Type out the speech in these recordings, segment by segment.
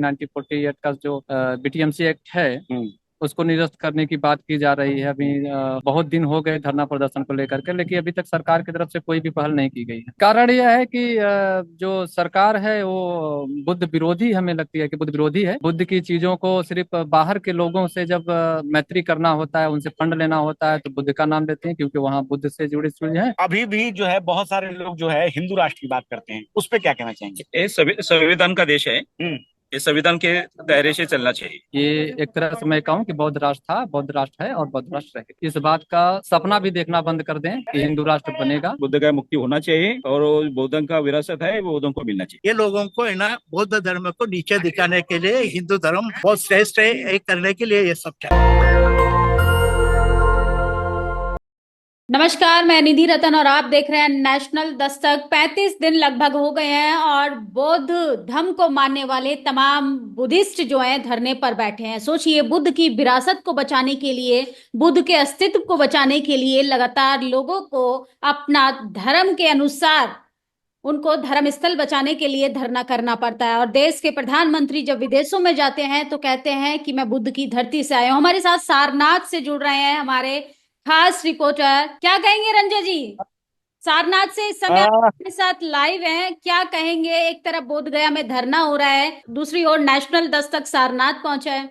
1948 का जो BTMC act है उसको निरस्त करने की बात की जा रही है। अभी बहुत दिन हो गए धरना प्रदर्शन को लेकर के, लेकिन अभी तक सरकार की तरफ से कोई भी पहल नहीं की गई है। कारण यह है कि जो सरकार है वो बुद्ध विरोधी, हमें लगती है कि बुद्ध विरोधी है। बुद्ध की चीजों को सिर्फ बाहर के लोगों से जब मैत्री करना होता है, उनसे फंड लेना होता है, तो बुद्ध का नाम लेते हैं क्योंकि वहाँ बुद्ध से जुड़ी चीजें हैं। अभी भी जो है बहुत सारे लोग जो है हिंदू राष्ट्र की बात करते हैं, उस पे क्या कहना चाहेंगे? ये संविधान का देश है। हम्म। ये संविधान के दायरे से चलना चाहिए। ये एक तरह से मैं कहूँ कि बौद्ध राष्ट्र था, बौद्ध राष्ट्र है और बौद्ध राष्ट्र रहे। इस बात का सपना भी देखना बंद कर दें कि हिंदू राष्ट्र बनेगा। बुद्ध का मुक्ति होना चाहिए और वो बौद्धों का विरासत है, वो बौद्धों को मिलना चाहिए। ये लोगों को है ना बौद्ध धर्म को नीचे दिखाने के लिए हिंदू धर्म बहुत श्रेष्ठ है, ये करने के लिए ये सब चाहते। नमस्कार, मैं निधि रतन और आप देख रहे हैं नेशनल दस्तक। 35 दिन लगभग हो गए हैं और बौद्ध धर्म को मानने वाले तमाम बुद्धिस्ट जो हैं धरने पर बैठे हैं। सोचिए, बुद्ध की विरासत को बचाने के लिए, बुद्ध के अस्तित्व को बचाने के लिए लगातार लोगों को अपना धर्म के अनुसार उनको धर्म स्थल बचाने के लिए धरना करना पड़ता है। और देश के प्रधानमंत्री जब विदेशों में जाते हैं तो कहते हैं कि मैं बुद्ध की धरती से आया हूं। हमारे साथ सारनाथ से जुड़ रहे हैं हमारे खास रिपोर्टर। क्या कहेंगे रंजय जी? सारनाथ से इस समय हमारे साथ लाइव हैं, क्या कहेंगे? एक तरफ बोध गया में धरना हो रहा है, दूसरी ओर नेशनल दस्तक सारनाथ पहुंचा है।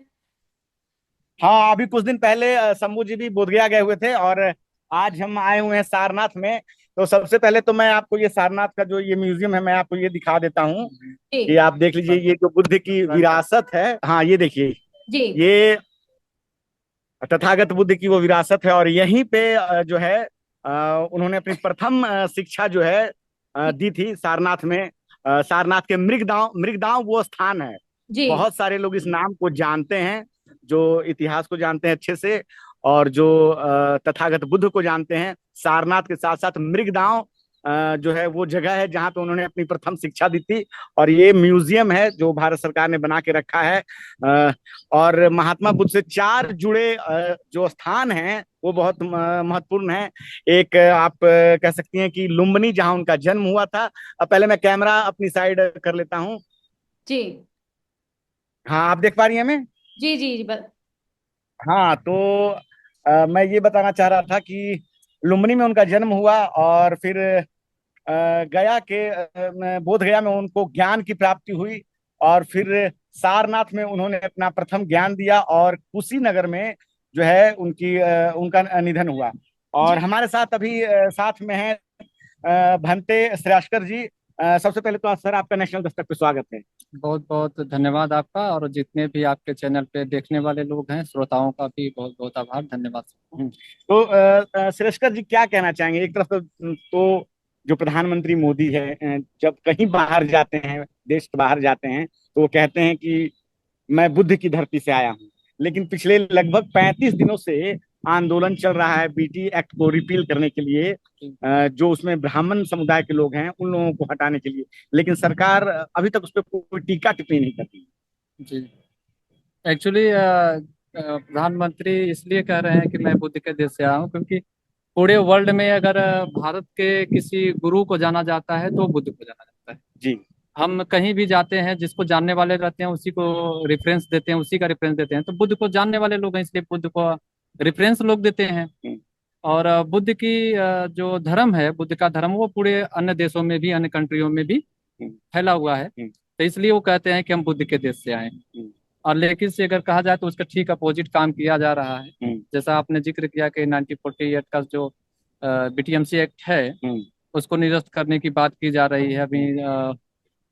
हाँ, अभी कुछ दिन पहले शंभू जी भी बोधगया गए हुए थे और आज हम आए हुए हैं सारनाथ में। तो सबसे पहले तो मैं आपको ये सारनाथ का जो ये म्यूजियम है, मैं आपको ये दिखा देता हूँ कि आप देख लीजिए। ये जो बुद्ध की विरासत है, हाँ ये देखिए जी, ये तथागत बुद्ध की वो विरासत है। और यहीं पे जो है उन्होंने अपनी प्रथम शिक्षा जो है दी थी सारनाथ में। सारनाथ के मृगदांव, मृगदांव वो स्थान है। जी, बहुत सारे लोग इस नाम को जानते हैं, जो इतिहास को जानते हैं अच्छे से और जो तथागत बुद्ध को जानते हैं। सारनाथ के साथ साथ मृगदांव जो है वो जगह है जहाँ पे उन्होंने अपनी प्रथम शिक्षा दी थी। और ये म्यूजियम है जो भारत सरकार ने बना के रखा है। और महात्मा बुद्ध से चार जुड़े जो स्थान हैं वो बहुत महत्वपूर्ण है। एक आप कह सकती हैं कि लुम्बिनी, जहाँ उनका जन्म हुआ था। अब पहले मैं कैमरा अपनी साइड कर लेता हूँ। जी, हाँ, आप देख पा रही हैं हमें? जी, जी, जी, हाँ, तो मैं ये बताना चाह रहा था कि लुम्बिनी में उनका जन्म हुआ और फिर गया के बोध गया में उनको ज्ञान की प्राप्ति हुई। और फिर सारनाथ में उन्होंने अपना प्रथम ज्ञान दिया और कुशीनगर में जो है उनका निधन हुआ। और जी। हमारे साथ अभी साथ में है भंते श्रेष्ठकर जी। सबसे पहले तो सर आपका नेशनल दस्तक पे स्वागत है। बहुत बहुत धन्यवाद आपका, और जितने भी आपके चैनल पे देखने वाले लोग हैं, श्रोताओं का भी बहुत बहुत आभार, धन्यवाद। तो श्रेष्ठकर जी क्या कहना चाहेंगे? एक तरफ तो जो प्रधानमंत्री मोदी है जब कहीं बाहर जाते हैं, देश के बाहर जाते हैं, तो वो कहते हैं कि मैं बुद्ध की धरती से आया हूँ। लेकिन पिछले लगभग 35 दिनों से आंदोलन चल रहा है बीटी एक्ट को रिपील करने के लिए, जो उसमें ब्राह्मण समुदाय के लोग हैं उन लोगों को हटाने के लिए। लेकिन सरकार अभी तक उस पर कोई टीका टिप्पणी नहीं करती। जी, एक्चुअली प्रधानमंत्री इसलिए कह रहे हैं कि मैं बुद्ध के देश से आया हूँ क्योंकि पूरे वर्ल्ड में अगर भारत के किसी गुरु को जाना जाता है तो बुद्ध को जाना जाता है। जी। हम कहीं भी जाते हैं, जिसको जानने वाले रहते हैं उसी को रेफरेंस देते हैं, उसी का रेफरेंस देते हैं। तो बुद्ध को जानने वाले लोग हैं इसलिए बुद्ध को रेफरेंस लोग देते हैं। और बुद्ध की जो धर्म है, बुद्ध का धर्म, वो पूरे अन्य देशों में भी, अन्य कंट्रियों में भी फैला हुआ है। तो इसलिए वो कहते हैं कि हम बुद्ध के देश से आए हैं। और लेकिन से अगर कहा जाए तो उसका ठीक अपोजिट काम किया जा रहा है। जैसा आपने जिक्र किया कि 1948 का जो बीटीएमसी एक्ट है उसको निरस्त करने की बात की जा रही है। अभी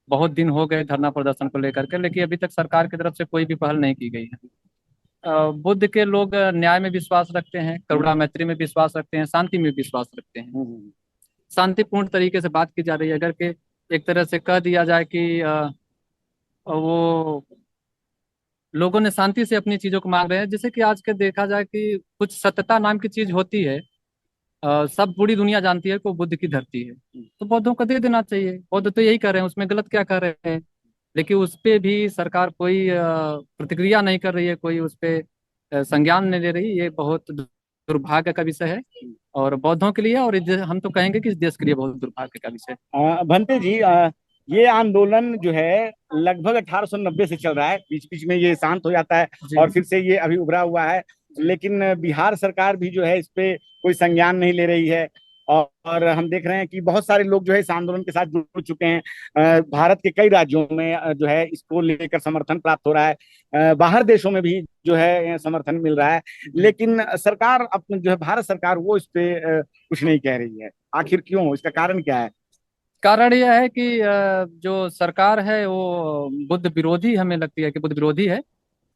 बहुत दिन हो गए धरना प्रदर्शन को लेकर के, लेकिन अभी तक सरकार की तरफ से कोई भी पहल नहीं की गई है। बुद्ध के लोग न्याय में विश्वास रखते हैं, करुणा मैत्री में विश्वास रखते हैं, शांति में विश्वास रखते हैं। शांतिपूर्ण तरीके से बात की जा रही है। अगर के एक तरह से कह दिया जाए कि वो लोगों ने शांति से अपनी चीजों को मांग रहे हैं, जैसे कि आज के देखा जाए कि कुछ सत्यता नाम की चीज होती है। सब पूरी दुनिया जानती है कि वो बुद्ध की धरती है, तो बौद्धों को दे देना चाहिए। बौद्ध तो यही कर रहे हैं, उसमें गलत क्या कर रहे हैं? लेकिन उस पे भी सरकार कोई प्रतिक्रिया नहीं कर रही है, कोई उस पे संज्ञान नहीं ले रही। ये बहुत दुर्भाग्य का विषय है और बौद्धों के लिए, और हम तो कहेंगे कि इस देश के लिए बहुत दुर्भाग्य का विषय है। भंते जी, ये आंदोलन जो है लगभग 1890 से चल रहा है। बीच बीच में ये शांत हो जाता है जी। और फिर से ये अभी उभरा हुआ है, लेकिन बिहार सरकार भी जो है इस पे कोई संज्ञान नहीं ले रही है। और हम देख रहे हैं कि बहुत सारे लोग जो है इस आंदोलन के साथ जुड़ चुके हैं। भारत के कई राज्यों में जो है इसको लेकर समर्थन प्राप्त हो रहा है। बाहर देशों में भी जो है समर्थन मिल रहा है, लेकिन सरकार अपने जो है भारत सरकार वो इस पे कुछ नहीं कह रही है। आखिर क्यों? इसका कारण क्या है? कारण यह है कि जो सरकार है वो बुद्ध विरोधी हमें लगती है कि बुद्ध विरोधी है।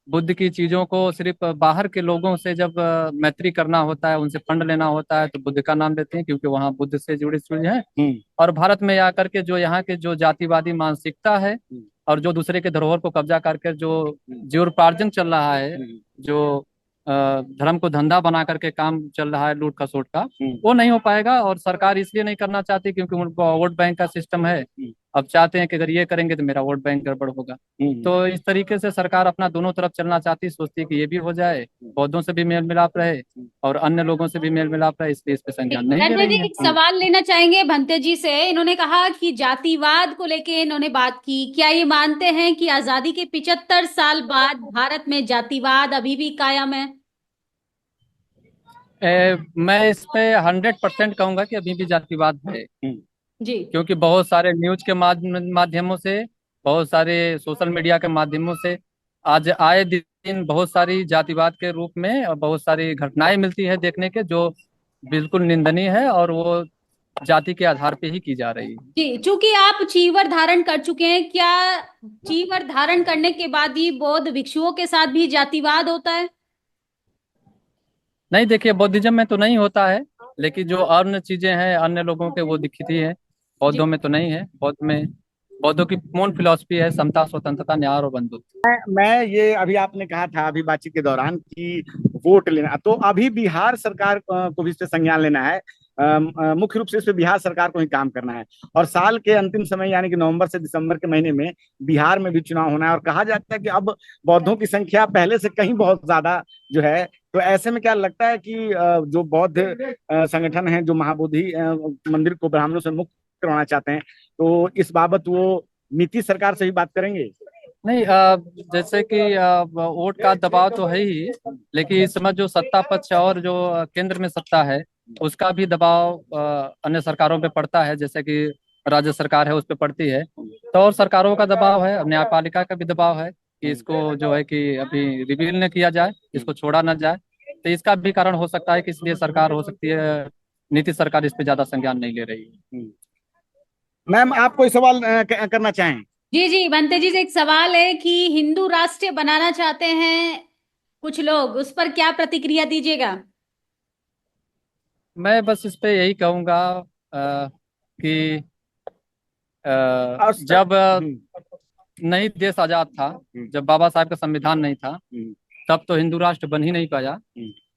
बुद्ध की चीजों को सिर्फ बाहर के लोगों से जब मैत्री करना होता है, उनसे फंड लेना होता है, तो बुद्ध का नाम लेते हैं क्योंकि वहाँ बुद्ध से जुड़ी चीज है। और भारत में आकर के जो यहाँ के जो जातिवादी मानसिकता है और जो दूसरे के धरोहर को कब्जा करके जो जीवोपार्जन चल रहा है, जो धर्म को धंधा बना करके काम चल रहा है लूट खसोट का, वो नहीं हो पाएगा। और सरकार इसलिए नहीं करना चाहती क्योंकि उनको वोट बैंक का सिस्टम है। अब चाहते हैं कि अगर ये करेंगे तो मेरा वोट बैंक गड़बड़ होगा। तो इस तरीके से सरकार अपना दोनों तरफ चलना चाहती, सोचती है कि ये भी हो जाए, बौद्धों से भी मेल मिलाप रहे और अन्य लोगों से भी मेल मिलाप रहे, इसलिए इस पे संज्ञान नहीं ले धनंजय रही जी, है। एक सवाल लेना चाहेंगे भंते जी से। इन्होंने कहा कि जातिवाद को लेके इन्होंने बात की, क्या ये मानते हैं कि आजादी के 75 साल बाद भारत में जातिवाद अभी भी कायम है? मैं इस पे 100% कहूंगा कि अभी भी जातिवाद है। जी। क्योंकि बहुत सारे न्यूज के माध्यमों से, बहुत सारे सोशल मीडिया के माध्यमों से आज आए दिन बहुत सारी जातिवाद के रूप में और बहुत सारी घटनाएं मिलती है देखने के, जो बिल्कुल निंदनीय है और वो जाति के आधार पे ही की जा रही है। जी, चूंकि आप चीवर धारण कर चुके हैं, क्या चीवर धारण करने के बाद ही बौद्ध भिक्षुओं के साथ भी जातिवाद होता है? नहीं, देखिए बौद्धिज्म में तो नहीं होता है, लेकिन जो अन्य चीजें हैं अन्य लोगों के वो दिखती है। बौद्धों में तो नहीं है। बौद्धों की मूल फिलॉसफी है समता, स्वतंत्रता, न्याय और बंधुत्व। मैं ये अभी आपने कहा था अभी बातचीत के दौरान कि वोट लेना, तो अभी बिहार सरकार को भी इस पे संज्ञान लेना है। मुख्य रूप से इस पे बिहार सरकार को ही काम करना है। और साल के अंतिम समय यानी कि नवंबर से दिसंबर के महीने में बिहार में भी चुनाव होना है। और कहा जाता है कि अब बौद्धों की संख्या पहले से कहीं बहुत ज्यादा जो है, तो ऐसे में क्या लगता है कि जो बौद्ध संगठन है जो महाबोधि मंदिर को ब्राह्मणों से मुक्त करवाना चाहते हैं, तो इस बाबत वो नीतीश सरकार से ही बात करेंगे? नहीं, जैसे कि वोट का दबाव तो है ही, लेकिन इस समय जो सत्ता पक्ष और जो केंद्र में सत्ता है उसका भी दबाव अन्य सरकारों पे पड़ता है। जैसे कि राज्य सरकार है उस पे पड़ती है, तो और सरकारों का दबाव है, न्यायपालिका का भी दबाव है कि इसको जो है कि अभी रिवील न किया जाए, इसको छोड़ा न जाए। तो इसका भी कारण हो सकता है कि इसलिए सरकार हो सकती है नीतीश सरकार इस पे ज्यादा संज्ञान नहीं ले रही है। मैम, आप कोई सवाल करना चाहें? जी जी, भंते जी से एक सवाल है कि हिंदू राष्ट्र बनाना चाहते हैं कुछ लोग, उस पर क्या प्रतिक्रिया दीजिएगा? मैं बस इस पे यही कहूंगा कि जब नहीं देश आजाद था, जब बाबा साहब का संविधान नहीं था, तब तो हिंदू राष्ट्र बन ही नहीं पाया।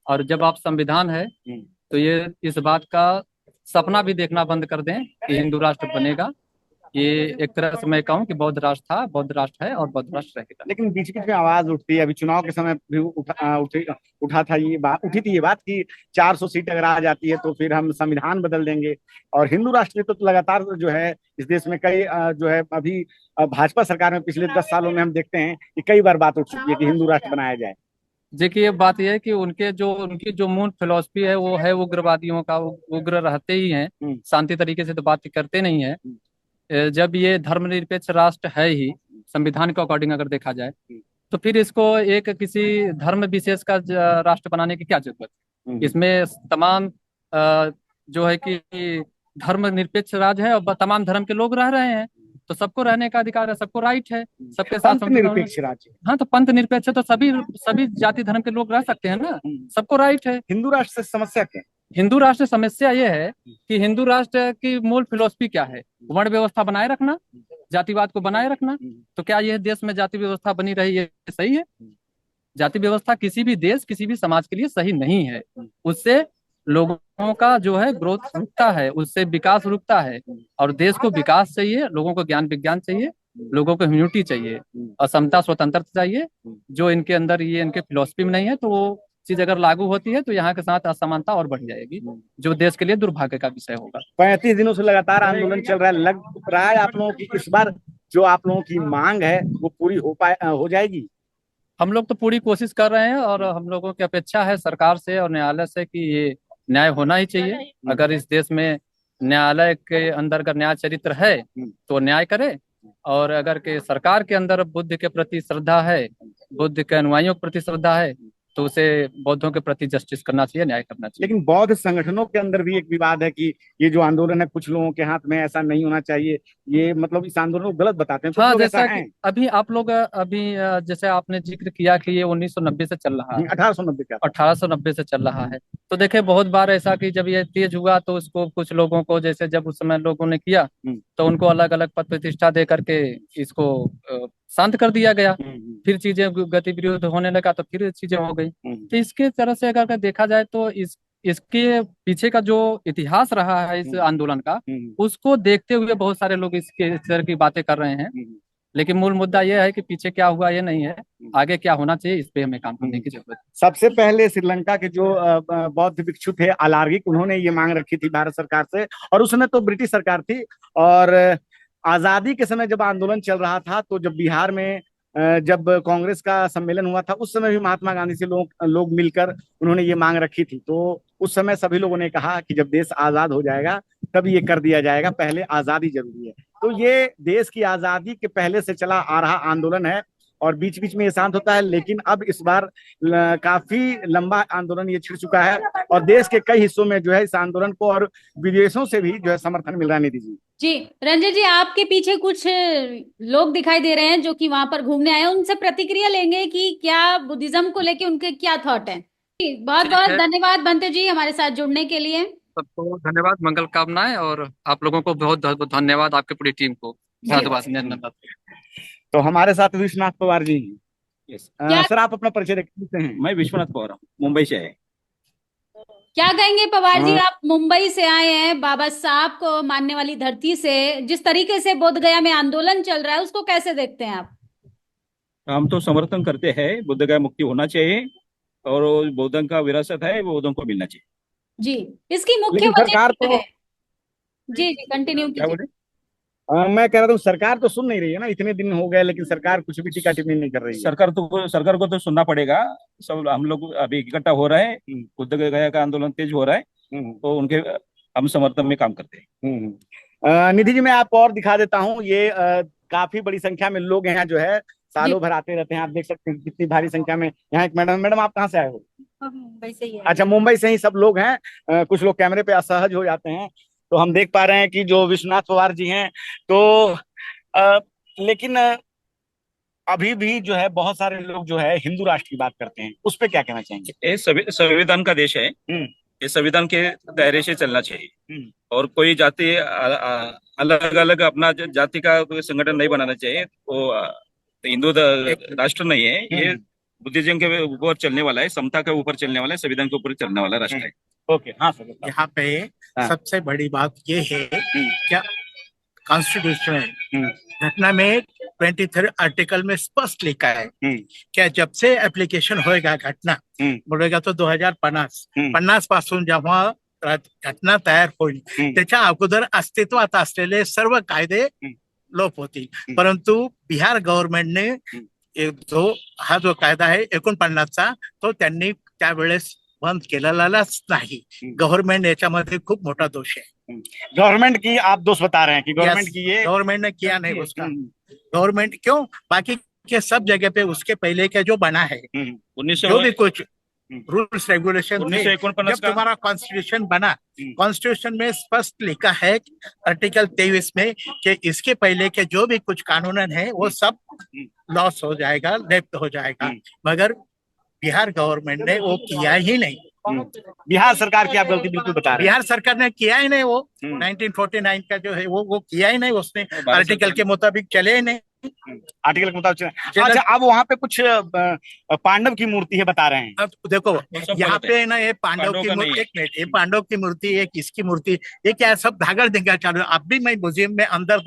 और जब आप संविधान है तो ये इस बात का सपना भी देखना बंद कर दें कि हिंदू राष्ट्र बनेगा। ये एक तरह से मैं कहूँ कि बौद्ध राष्ट्र था, बौद्ध राष्ट्र है और बौद्ध राष्ट्र रहेगा। लेकिन बीच बीच में आवाज उठती है, अभी चुनाव के समय भी उठा था ये बात, उठी थी ये बात कि 400 सीट अगर आ जाती है तो फिर हम संविधान बदल देंगे। और हिंदू राष्ट्र तो लगातार जो है इस देश में कई जो है अभी भाजपा सरकार में पिछले 10 सालों में हम देखते हैं कि कई बार बात उठ चुकी है कि हिंदू राष्ट्र बनाया जाए। देखिए, बात यह है कि उनकी जो मूल फिलॉसफी है वो है उग्रवादियों का, उग्र रहते ही हैं, शांति तरीके से तो बात करते नहीं है। जब ये धर्मनिरपेक्ष राष्ट्र है ही संविधान के अकॉर्डिंग अगर देखा जाए, तो फिर इसको एक किसी धर्म विशेष का राष्ट्र बनाने की क्या जरूरत है? इसमें तमाम जो है कि धर्मनिरपेक्ष राज्य है और तमाम धर्म के लोग रह रहे हैं, तो सबको रहने का अधिकार है, सबको राइट है, सबके साथ निरपेक्ष राज्य। हाँ, तो पंथ निरपेक्ष है तो सभी जाति धर्म के लोग रह सकते हैं ना, सबको राइट है। हिंदू राष्ट्र से समस्या क्या? हिंदू राष्ट्र समस्या ये है कि हिंदू राष्ट्र की मूल फिलॉसफी क्या है? वर्ण व्यवस्था बनाए रखना, जातिवाद को बनाए रखना। तो क्या यह देश में जाति व्यवस्था बनी रही है सही है? जाति व्यवस्था किसी भी देश, किसी भी समाज के लिए सही नहीं है। उससे लोगों का जो है ग्रोथ रुकता है, उससे विकास रुकता है। और देश को विकास चाहिए, लोगों को ज्ञान विज्ञान चाहिए, लोगों को ह्यूमैनिटी चाहिए, असमता स्वतंत्रता चाहिए, जो इनके अंदर ये इनके फिलॉसफी में नहीं है। तो वो चीज अगर लागू होती है तो यहाँ के साथ असमानता और बढ़ जाएगी, जो देश के लिए दुर्भाग्य का विषय होगा। 35 दिनों से लगातार आंदोलन चल रहा है, लग रहा है आप लोगों की इस बार जो आप लोगों की मांग है वो पूरी हो जाएगी? हम लोग तो पूरी कोशिश कर रहे हैं और हम लोगों की अपेक्षा है सरकार से और न्यायालय से कि ये न्याय होना ही चाहिए। अगर इस देश में न्यायालय के अंदर अगर न्याय चरित्र है तो न्याय करे, और अगर के सरकार के अंदर बुद्ध के प्रति श्रद्धा है, बुद्ध के अनुयायियों के प्रति श्रद्धा है, तो उसे बौद्धों के प्रति जस्टिस करना चाहिए, न्याय करना चाहिए। लेकिन बौद्ध संगठनों के अंदर भी एक विवाद है कि ये जो आंदोलन है कुछ लोगों के हाथ में, ऐसा नहीं होना चाहिए, ये मतलब इस आंदोलन को गलत बताते हैं। कुछ हाँ, लोग जैसा ऐसा कि हैं। अभी आप लोग जैसे आपने जिक्र किया कि ये 1990 से चल रहा है, 1890 का 1890 से चल रहा है। तो देखिए बहुत बार ऐसा कि जब ये तेज हुआ तो उसको कुछ लोगों को, जैसे जब उस समय लोगों ने किया तो उनको अलग अलग पद प्रतिष्ठा दे करके इसको शांत कर दिया गया। फिर चीजें गतिविरोध होने लगा तो फिर चीजें हो गई। तो इसके तरह से अगर देखा जाए तो इसके पीछे का जो इतिहास रहा है इस आंदोलन का, उसको देखते हुए बहुत सारे लोग इस तरह की बातें कर रहे हैं। लेकिन मूल मुद्दा यह है कि पीछे क्या हुआ ये नहीं है, आगे क्या होना चाहिए इस पे हमें काम करने की जरूरत है। सबसे पहले श्रीलंका के जो बौद्ध भिक्षु थे अलार्गिक, उन्होंने ये मांग रखी थी भारत सरकार से, और उस समय तो ब्रिटिश सरकार थी। और आजादी के समय जब आंदोलन चल रहा था, तो जब बिहार में जब कांग्रेस का सम्मेलन हुआ था, उस समय भी महात्मा गांधी से लोग मिलकर उन्होंने ये मांग रखी थी। तो उस समय सभी लोगों ने कहा कि जब देश आजाद हो जाएगा तब ये कर दिया जाएगा, पहले आजादी जरूरी है। तो ये देश की आजादी के पहले से चला आ रहा आंदोलन है, और बीच बीच में ये शांत होता है, लेकिन अब इस बार काफी लंबा आंदोलन ये छिड़ चुका है, और देश के कई हिस्सों में जो है इस आंदोलन को और विदेशों से भी जो है समर्थन मिल रहा है। निधि जी, रंजन जी, आपके पीछे कुछ लोग दिखाई दे रहे हैं जो कि वहां पर घूमने आए हैं, उनसे प्रतिक्रिया लेंगे कि क्या बुद्धिज्म को लेके उनके क्या थॉट हैं। बहुत बहुत धन्यवाद बंते जी हमारे साथ जुड़ने के लिए। सबको धन्यवाद, मंगल कामनाएं, और आप लोगों को बहुत बहुत धन्यवाद, आपकी पूरी टीम को धन्यवाद। तो हमारे साथ विश्वनाथ पवार जी हैं। यस सर, आप अपना परिचय देते हैं। मैं विश्वनाथ पवार हूँ, मुंबई से है। क्या कहेंगे पवार जी, आप मुंबई से आए हैं, बाबा साहब को मानने वाली धरती से, जिस तरीके से बोध गया में आंदोलन चल रहा है उसको कैसे देखते हैं आप? हम तो समर्थन करते हैं, बुद्ध गया मुक्ति होना चाहिए, और वो बौद्धों का विरासत है वो बौद्धों को मिलना चाहिए। जी, इसकी मुख्य लेकिन वजह सरकार क्या तो है? जी जी, कंटिन्यू क्या कीजिए। बोले? मैं कह रहा हूँ सरकार तो सुन नहीं रही है ना, इतने दिन हो गए लेकिन सरकार कुछ भी टीका टिप्पणी नहीं कर रही है। सरकार को तो सुनना पड़ेगा। सब हम लोग अभी इकट्ठा हो रहे हैं, बुद्ध गया का आंदोलन तेज हो रहा है, तो उनके हम समर्थन में काम करते हैं। निधि जी, मैं आपको और दिखा देता हूँ, ये काफी बड़ी संख्या में लोग यहाँ जो है सालों भर आते रहते हैं। आप देख सकते हैं कितनी भारी संख्या में यहाँ एक मैडम आप कहाँ से आए हो? मुंबई से ही। अच्छा, मुंबई से ही सब लोग हैं। कुछ लोग कैमरे पे असहज हो जाते हैं, तो हम देख पा रहे हैं कि जो विश्वनाथ पवार जी हैं, तो लेकिन अभी भी जो है बहुत सारे लोग जो है हिंदू राष्ट्र की बात करते हैं, उस पर क्या कहना चाहेंगे? ये संविधान का देश है, ये संविधान के दायरे से चलना चाहिए, और कोई जाति अलग अलग अपना जाति का कोई संगठन नहीं बनाना चाहिए। वो हिंदू राष्ट्र नहीं है, ये बुद्धिज्म के ऊपर चलने वाला है, समता के ऊपर चलने वाला है, संविधान के ऊपर चलने वाला राष्ट्र है। ओके, हाँ सर। यहाँ पे सबसे बड़ी बात ये है क्या कॉन्स्टिट्यूशन घटना में 23 आर्टिकल में स्पष्ट लिखा है क्या जब से एप्लीकेशन होएगा घटना बोलेगा तो 2050 पासून जेव्हा घटना तयार होईल त्याच्या अगोदर अस्तित्वात असलेले सर्व कायदे लोप होतील। परंतु बिहार गव्हर्नमेंटने हा जो कायदा आहे 49चा तो त्यांनी त्यावेळेस बंद केलेलाच नाही। गव्हर्नमेंट याच्यामध्ये खूप मोठा दोष है। गवर्नमेंट की आप दोष बता रहे हैं कि गवर्नमेंट की ये गवर्नमेंट ने किया नहीं उसका। गवर्नमेंट क्यों, बाकी के सब जगह पे उसके पहले के जो बना है 1900 जो भी कुछ रूल्स रेगुलेशन 1949 जब तुम्हारा कॉन्स्टिट्यूशन बना, कॉन्स्टिट्यूशन में स्पष्ट लिखा है आर्टिकल 23 में कि इसके पहले के जो भी कुछ कानून है वो सब लॉस हो जाएगा, लेफ्ट हो जाएगा। मगर बिहार गवर्नमेंट ने वो किया ही नहीं। बिहार सरकार की आप गलती बिल्कुल बता रहे हैं। बिहार सरकार ने किया ही नहीं, वो 1949 का जो है वो किया ही नहीं, उसने आर्टिकल के मुताबिक चले ही नहीं। आर्टिकल के मुताबिक अच्छा, अब वहाँ पे कुछ पांडव की मूर्ति है बता रहे हैं। अब देखो सब यहाँ गलत पे ना ये पांडव पांडव की का मूर्ति, नहीं है। एक मिनट, ये पांडव की मूर्ति, ये किसकी मूर्ति, ये क्या है, सब धागर देगा चालू। अब भी मैं म्यूजियम में अंदर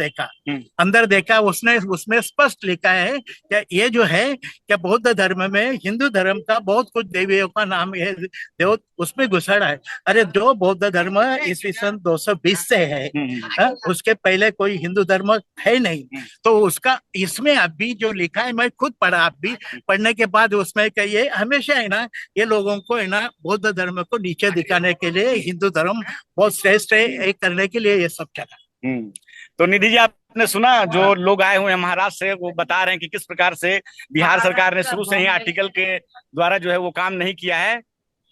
देखा, उसमें स्पष्ट लिखा है कि ये जो है क्या बौद्ध धर्म में हिंदू धर्म का बहुत कुछ देवियों का नाम है, देव उसमें घुसड़ा है। अरे जो बौद्ध धर्म ईस्वी सन 220 से है, उसके पहले कोई हिंदू धर्म है नहीं। तो उसका इसमें अभी जो लिखा है, मैं खुद पढ़ा, अभी पढ़ने के बाद उसमें ये हमेशा है ना, ये लोगों को है ना बौद्ध धर्म को नीचे दिखाने के लिए, हिंदू धर्म बहुत श्रेष्ठ है ये करने के लिए ये सब चला। तो निधि जी, आपने सुना जो लोग आए हुए हैं महाराष्ट्र से, वो बता रहे हैं कि किस प्रकार से बिहार सरकार ने शुरू से ही आर्टिकल के द्वारा जो है वो काम नहीं किया है।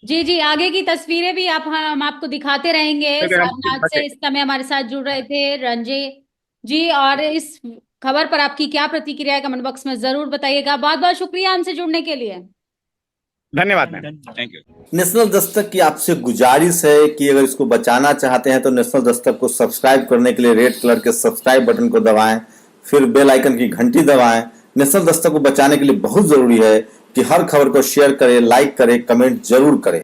जी जी, आगे की तस्वीरें भी हम आपको दिखाते रहेंगे। सारनाथ से इस समय हमारे साथ जुड़ रहे थे रंजय जी, और इस खबर पर आपकी क्या प्रतिक्रिया है कमेंट बॉक्स में जरूर बताइएगा। बहुत बहुत शुक्रिया हमसे जुड़ने के लिए। धन्यवाद ma'am. Thank you. National Dastak की आपसे गुजारिश है कि अगर इसको बचाना चाहते हैं तो नेशनल दस्तक को सब्सक्राइब करने के लिए रेड कलर के सब्सक्राइब बटन को दबाएं, फिर बेल आइकन की घंटी दबाएं। नेशनल दस्तक को बचाने के लिए बहुत जरूरी है कि हर खबर को शेयर करें, लाइक करें, कमेंट जरूर करें।